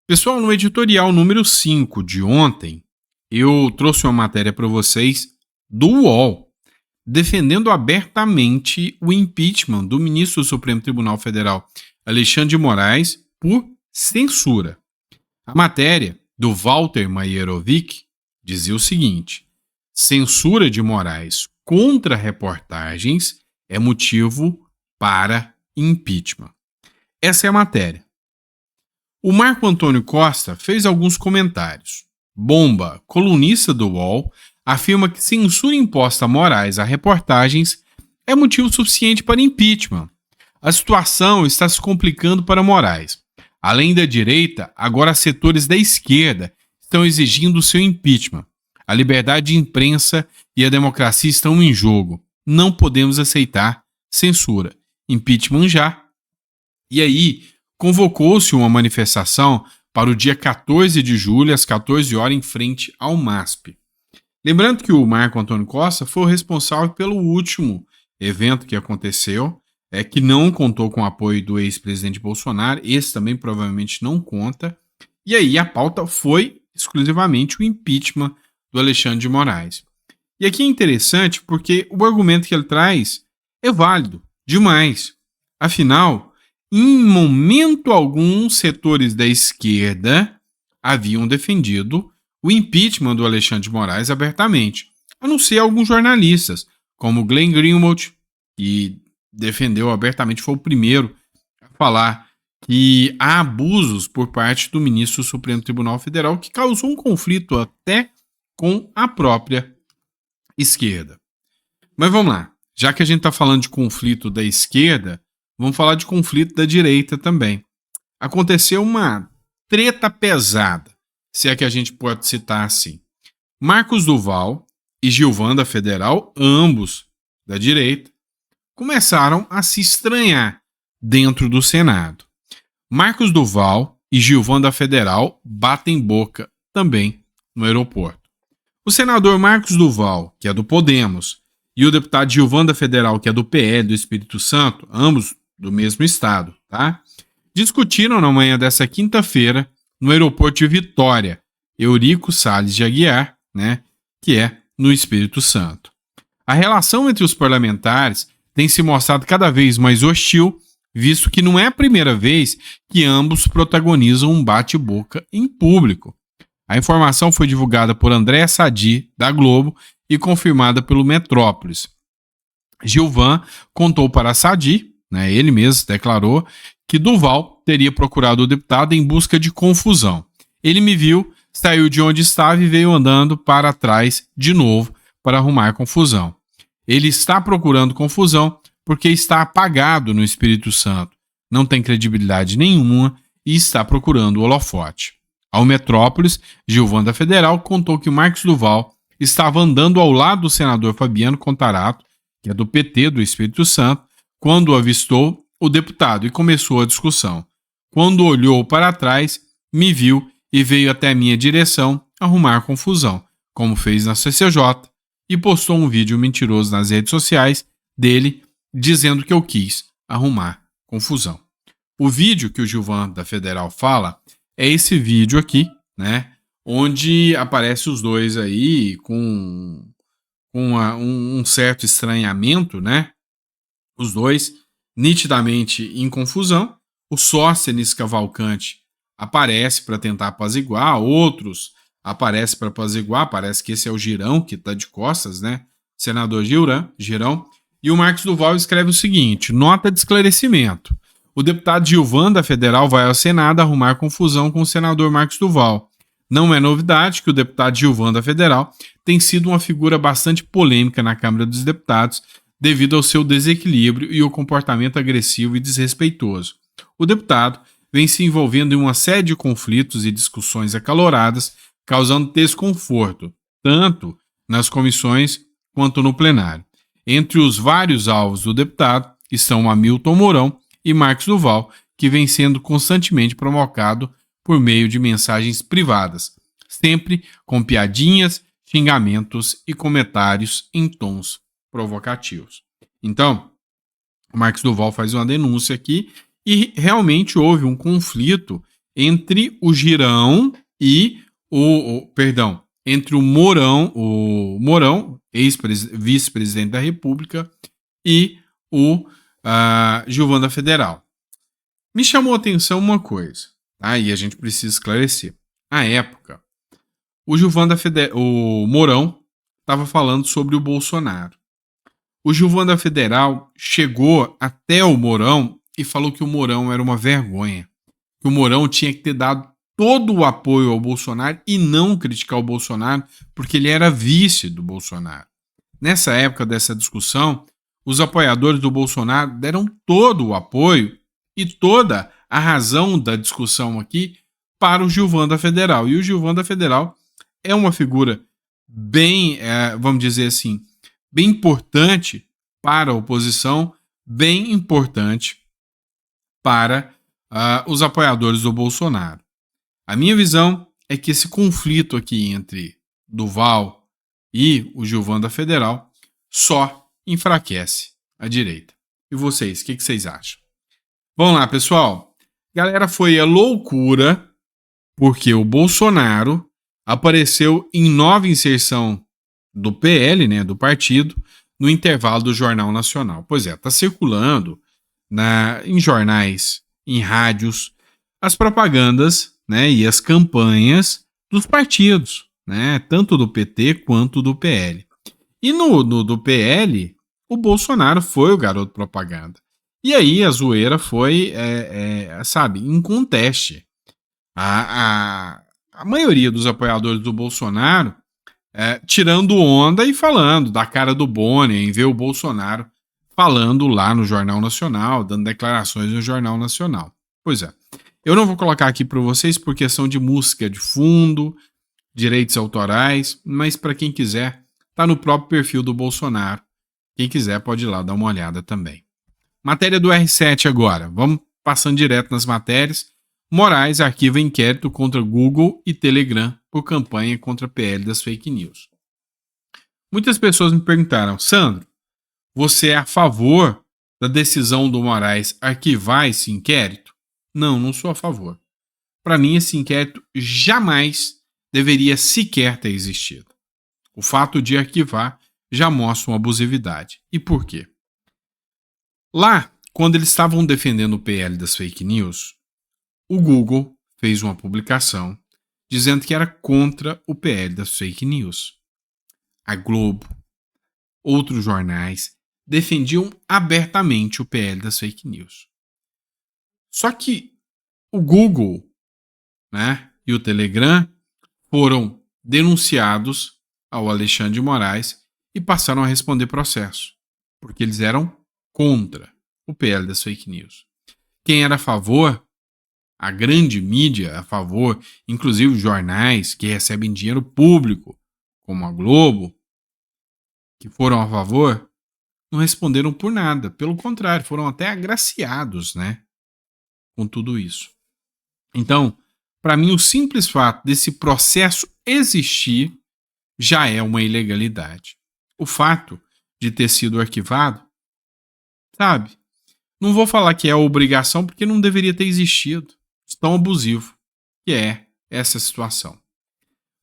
Pessoal, no editorial número 5 de ontem, eu trouxe uma matéria para vocês do UOL, defendendo abertamente o impeachment do ministro do Supremo Tribunal Federal, Alexandre de Moraes, por censura. A matéria, do Walter Maierovic, dizia o seguinte: censura de Moraes contra reportagens é motivo para impeachment. Essa é a matéria. O Marco Antônio Costa fez alguns comentários. Bomba, colunista do UOL, afirma que censura imposta a Moraes a reportagens é motivo suficiente para impeachment. A situação está se complicando para Moraes. Além da direita, agora setores da esquerda estão exigindo o seu impeachment. A liberdade de imprensa e a democracia estão em jogo. Não podemos aceitar censura. Impeachment já. E aí, convocou-se uma manifestação para o dia 14 de julho, às 14 horas, em frente ao MASP. Lembrando que o Marco Antônio Costa foi o responsável pelo último evento que aconteceu, que não contou com o apoio do ex-presidente Bolsonaro, esse também provavelmente não conta, e aí a pauta foi exclusivamente o impeachment do Alexandre de Moraes. E aqui é interessante porque o argumento que ele traz é válido demais. Afinal, em momento algum, setores da esquerda haviam defendido o impeachment do Alexandre de Moraes abertamente, a não ser alguns jornalistas, como Glenn Greenwald, que defendeu abertamente, foi o primeiro a falar que há abusos por parte do ministro do Supremo Tribunal Federal, que causou um conflito até com a própria esquerda. Mas vamos lá, já que a gente está falando de conflito da esquerda, vamos falar de conflito da direita também. Aconteceu uma treta pesada, se é que a gente pode citar assim. Marcos Duval e Gilvan da Federal, ambos da direita, começaram a se estranhar dentro do Senado. Marcos Duval e Gilvan da Federal batem boca também no aeroporto. O senador Marcos Duval, que é do Podemos, e o deputado Gilvan da Federal, que é do PL do Espírito Santo, ambos do mesmo estado, tá? Discutiram na manhã dessa quinta-feira no aeroporto de Vitória, Eurico Salles de Aguiar, que é no Espírito Santo. A relação entre os parlamentares tem se mostrado cada vez mais hostil, visto que não é a primeira vez que ambos protagonizam um bate-boca em público. A informação foi divulgada por André Sadi, da Globo, e confirmada pelo Metrópolis. Gilvan contou para Sadi, ele mesmo declarou, que Duval teria procurado o deputado em busca de confusão. Ele me viu, saiu de onde estava e veio andando para trás de novo para arrumar confusão. Ele está procurando confusão porque está apagado no Espírito Santo, não tem credibilidade nenhuma e está procurando o holofote. Ao Metrópolis, Gilvan da Federal contou que Marcos Duval estava andando ao lado do senador Fabiano Contarato, que é do PT do Espírito Santo, quando avistou o deputado e começou a discussão. Quando olhou para trás, me viu e veio até a minha direção arrumar confusão, como fez na CCJ, e postou um vídeo mentiroso nas redes sociais dele dizendo que eu quis arrumar confusão. O vídeo que o Gilvan da Federal fala é esse vídeo aqui, onde aparece os dois aí com um certo estranhamento, os dois nitidamente em confusão. O Sóstenes Cavalcante aparece para tentar apaziguar, outros aparecem para apaziguar, parece que esse é o Girão que está de costas, senador Girão. E o Marcos Duval escreve o seguinte: nota de esclarecimento. O deputado Gilvan da Federal vai ao Senado arrumar confusão com o senador Marcos Duval. Não é novidade que o deputado Gilvan da Federal tem sido uma figura bastante polêmica na Câmara dos Deputados devido ao seu desequilíbrio e o comportamento agressivo e desrespeitoso. O deputado vem se envolvendo em uma série de conflitos e discussões acaloradas, causando desconforto, tanto nas comissões quanto no plenário. Entre os vários alvos do deputado estão Hamilton Mourão e Marcos Duval, que vem sendo constantemente provocado por meio de mensagens privadas, sempre com piadinhas, xingamentos e comentários em tons provocativos. Então, o Marcos Duval faz uma denúncia aqui e realmente houve um conflito entre o Girão e entre o Mourão, vice-presidente da República, e o Gilvan da Federal. Me chamou a atenção uma coisa, tá? E a gente precisa esclarecer. À época, o Mourão estava falando sobre o Bolsonaro. O Gilvan da Federal chegou até o Mourão e falou que o Mourão era uma vergonha. Que o Mourão tinha que ter dado todo o apoio ao Bolsonaro e não criticar o Bolsonaro, porque ele era vice do Bolsonaro. Nessa época dessa discussão, os apoiadores do Bolsonaro deram todo o apoio e toda a razão da discussão aqui para o Gilvan da Federal. E o Gilvan da Federal é uma figura bem, vamos dizer assim, bem importante para a oposição, bem importante para os apoiadores do Bolsonaro. A minha visão é que esse conflito aqui entre Duval e o Gilvan da Federal só enfraquece a direita. E vocês, o que vocês acham? Vamos lá, pessoal. Galera, foi a loucura porque o Bolsonaro apareceu em nova inserção do PL, né, do partido, no intervalo do Jornal Nacional. Pois é, tá circulando em jornais, em rádios, as propagandas, né, e as campanhas dos partidos, né, tanto do PT quanto do PL. E no do PL, o Bolsonaro foi o garoto propaganda. E aí a zoeira foi, sabe, inconteste. A maioria dos apoiadores do Bolsonaro tirando onda e falando da cara do Boni, em ver o Bolsonaro falando lá no Jornal Nacional, dando declarações no Jornal Nacional. Pois é. Eu não vou colocar aqui para vocês por questão de música de fundo, direitos autorais, mas para quem quiser, tá no próprio perfil do Bolsonaro. Quem quiser pode ir lá dar uma olhada também. Matéria do R7 agora. Vamos passando direto nas matérias. Moraes arquiva inquérito contra Google e Telegram por campanha contra a PL das fake news. Muitas pessoas me perguntaram, Sandro, você é a favor da decisão do Moraes arquivar esse inquérito? Não, não sou a favor. Para mim, esse inquérito jamais deveria sequer ter existido. O fato de arquivar já mostra uma abusividade. E por quê? Lá, quando eles estavam defendendo o PL das fake news, o Google fez uma publicação dizendo que era contra o PL das fake news. A Globo, outros jornais, defendiam abertamente o PL das fake news. Só que o Google, né, e o Telegram foram denunciados ao Alexandre de Moraes e passaram a responder processo, porque eles eram contra o PL das fake news. Quem era a favor, a grande mídia a favor, inclusive os jornais que recebem dinheiro público, como a Globo, que foram a favor, não responderam por nada. Pelo contrário, foram até agraciados, né, com tudo isso. Então, para mim, o simples fato desse processo existir já é uma ilegalidade. O fato de ter sido arquivado, sabe, não vou falar que é obrigação, porque não deveria ter existido. Tão abusivo que é essa situação.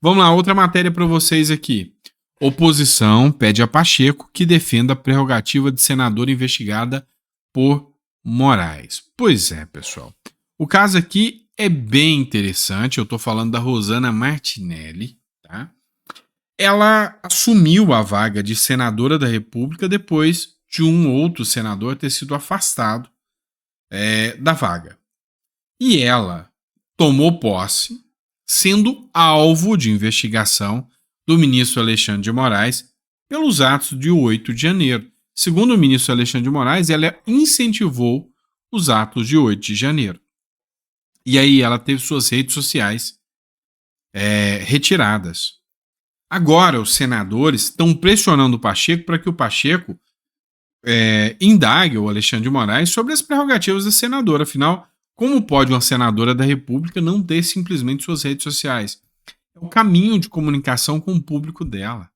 Vamos lá, outra matéria para vocês aqui. Oposição pede a Pacheco que defenda a prerrogativa de senador investigada por Moraes. Pois é, pessoal. O caso aqui é bem interessante. Eu estou falando da Rosana Martinelli, tá? Ela assumiu a vaga de senadora da República depois de um outro senador ter sido afastado da vaga. E ela tomou posse, sendo alvo de investigação do ministro Alexandre de Moraes pelos atos de 8 de janeiro. Segundo o ministro Alexandre de Moraes, ela incentivou os atos de 8 de janeiro. E aí ela teve suas redes sociais retiradas. Agora os senadores estão pressionando o Pacheco para que o Pacheco indague o Alexandre de Moraes sobre as prerrogativas da senadora. Afinal, como pode uma senadora da República não ter simplesmente suas redes sociais? É o caminho de comunicação com o público dela.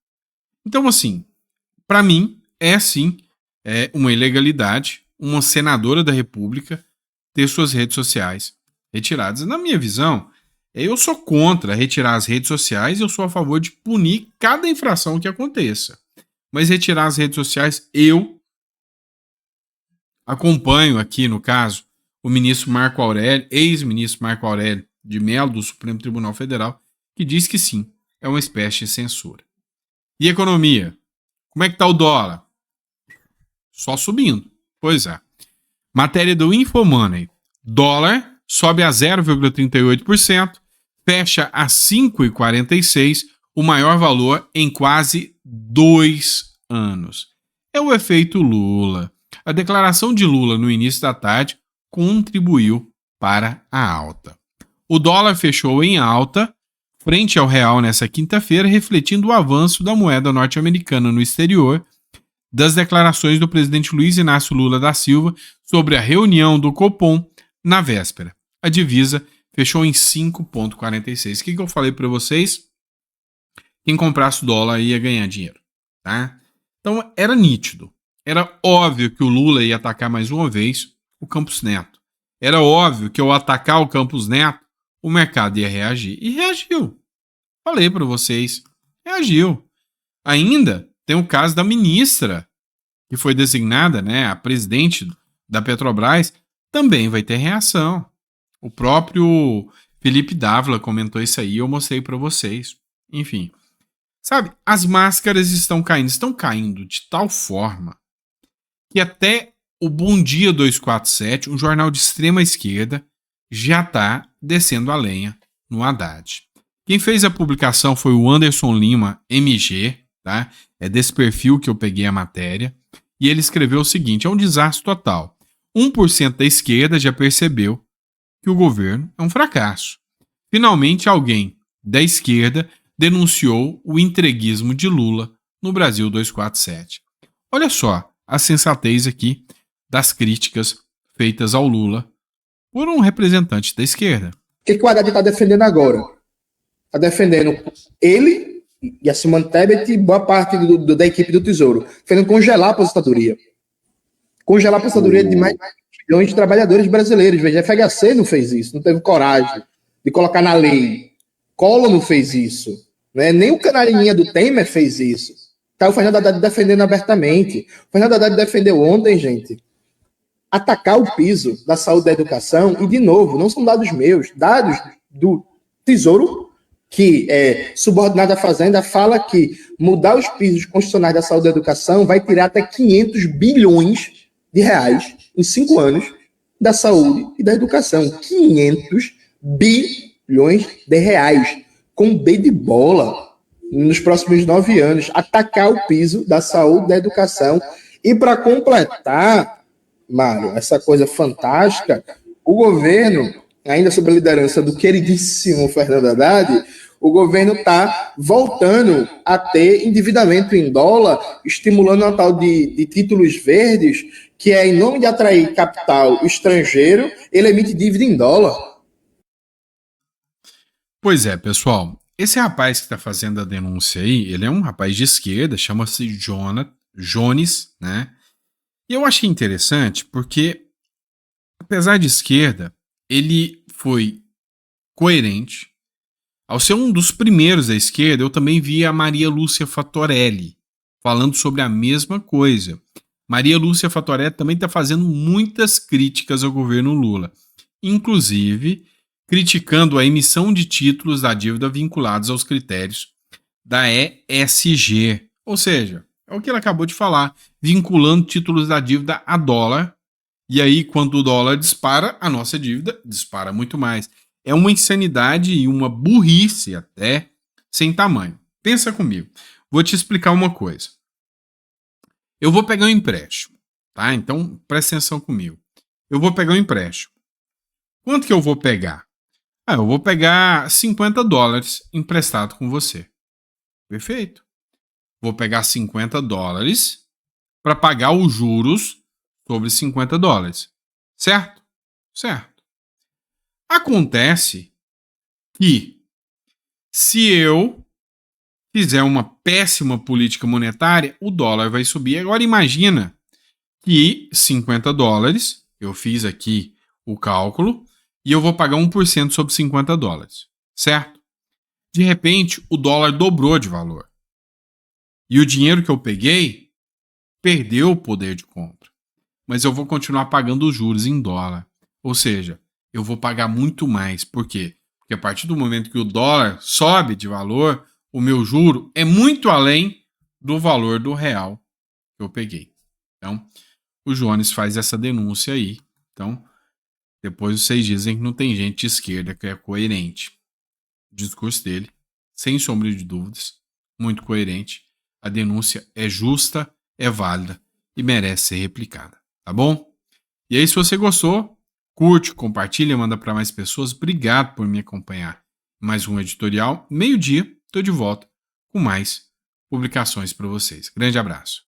Então, assim, para mim, é sim uma ilegalidade uma senadora da República ter suas redes sociais retiradas. Na minha visão, eu sou contra retirar as redes sociais e eu sou a favor de punir cada infração que aconteça. Mas retirar as redes sociais, eu acompanho aqui, no caso, o ministro Marco Aurélio, ex-ministro Marco Aurélio de Mello, do Supremo Tribunal Federal, que diz que sim, é uma espécie de censura. E economia? Como é que tá o dólar? Só subindo. Pois é. Matéria do Infomoney. Dólar sobe a 0,38%, fecha a 5,46, o maior valor em quase 2 anos. É o efeito Lula. A declaração de Lula no início da tarde contribuiu para a alta. O dólar fechou em alta, frente ao real nessa quinta-feira, refletindo o avanço da moeda norte-americana no exterior, das declarações do presidente Luiz Inácio Lula da Silva sobre a reunião do Copom na véspera. A divisa fechou em 5,46. O que eu falei para vocês? Quem comprasse dólar ia ganhar dinheiro, tá? Então era nítido. Era óbvio que o Lula ia atacar mais uma vez o Campos Neto. Era óbvio que ao atacar o Campos Neto, o mercado ia reagir. E reagiu. Falei para vocês. Reagiu. Ainda tem o caso da ministra, que foi designada, né, a presidente da Petrobras, também vai ter reação. O próprio Felipe Dávila comentou isso aí, eu mostrei para vocês. Enfim, sabe, as máscaras estão caindo de tal forma que até o Bom Dia 247, um jornal de extrema esquerda, já está descendo a lenha no Haddad. Quem fez a publicação foi o Anderson Lima, MG, tá? É desse perfil que eu peguei a matéria. E ele escreveu o seguinte: é um desastre total. 1% da esquerda já percebeu que o governo é um fracasso. Finalmente, alguém da esquerda denunciou o entreguismo de Lula no Brasil 247. Olha só a sensatez aqui das críticas feitas ao Lula por um representante da esquerda. O que o Haddad está defendendo agora? Está defendendo ele e a Simone Tebet e boa parte da equipe do Tesouro, defendendo congelar a aposentadoria. Congelar a aposentadoria de mais de milhões de trabalhadores brasileiros. Veja, a FHC não fez isso, não teve coragem de colocar na lei. Collor não fez isso. Né? Nem o canarinha do Temer fez isso. Tá o Fernando Haddad defendendo abertamente. O Fernando Haddad defendeu ontem, gente, atacar o piso da saúde e da educação, e de novo, não são dados meus, dados do Tesouro, que é subordinado à Fazenda, fala que mudar os pisos constitucionais da saúde e da educação vai tirar até 500 bilhões de reais em 5 anos da saúde e da educação. 500 bilhões de reais, com B de bola, nos próximos 9 anos, atacar o piso da saúde e da educação. E para completar, Mário, essa coisa fantástica, o governo, ainda sob a liderança do queridíssimo Fernando Haddad, o governo está voltando a ter endividamento em dólar, estimulando uma tal de títulos verdes, que é, em nome de atrair capital estrangeiro, ele emite dívida em dólar. Pois é, pessoal, esse rapaz que está fazendo a denúncia aí, ele é um rapaz de esquerda, chama-se Jones, né? E eu achei interessante porque, apesar de esquerda, ele foi coerente. Ao ser um dos primeiros da esquerda, eu também vi a Maria Lúcia Fattorelli falando sobre a mesma coisa. Maria Lúcia Fattorelli também está fazendo muitas críticas ao governo Lula, inclusive criticando a emissão de títulos da dívida vinculados aos critérios da ESG. Ou seja, é o que ela acabou de falar, vinculando títulos da dívida a dólar. E aí, quando o dólar dispara, a nossa dívida dispara muito mais. É uma insanidade e uma burrice até sem tamanho. Pensa comigo. Vou te explicar uma coisa. Eu vou pegar um empréstimo, tá? Então, presta atenção comigo. Eu vou pegar um empréstimo. Quanto que eu vou pegar? Eu vou pegar $50 emprestado com você. Perfeito. Vou pegar $50 para pagar os juros sobre $50. Certo? Certo. Acontece que, se eu fizer uma péssima política monetária, o dólar vai subir. Agora imagina que $50, eu fiz aqui o cálculo, e eu vou pagar 1% sobre $50, certo? De repente, o dólar dobrou de valor. E o dinheiro que eu peguei perdeu o poder de compra. Mas eu vou continuar pagando os juros em dólar. Ou seja, eu vou pagar muito mais. Por quê? Porque a partir do momento que o dólar sobe de valor, o meu juro é muito além do valor do real que eu peguei. Então, o Jones faz essa denúncia aí. Então, depois vocês dizem que não tem gente de esquerda que é coerente. O discurso dele, sem sombra de dúvidas, muito coerente. A denúncia é justa, é válida e merece ser replicada, tá bom? E aí, se você gostou, curte, compartilha, manda para mais pessoas. Obrigado por me acompanhar. Mais um editorial. Meio-dia, estou de volta com mais publicações para vocês. Grande abraço.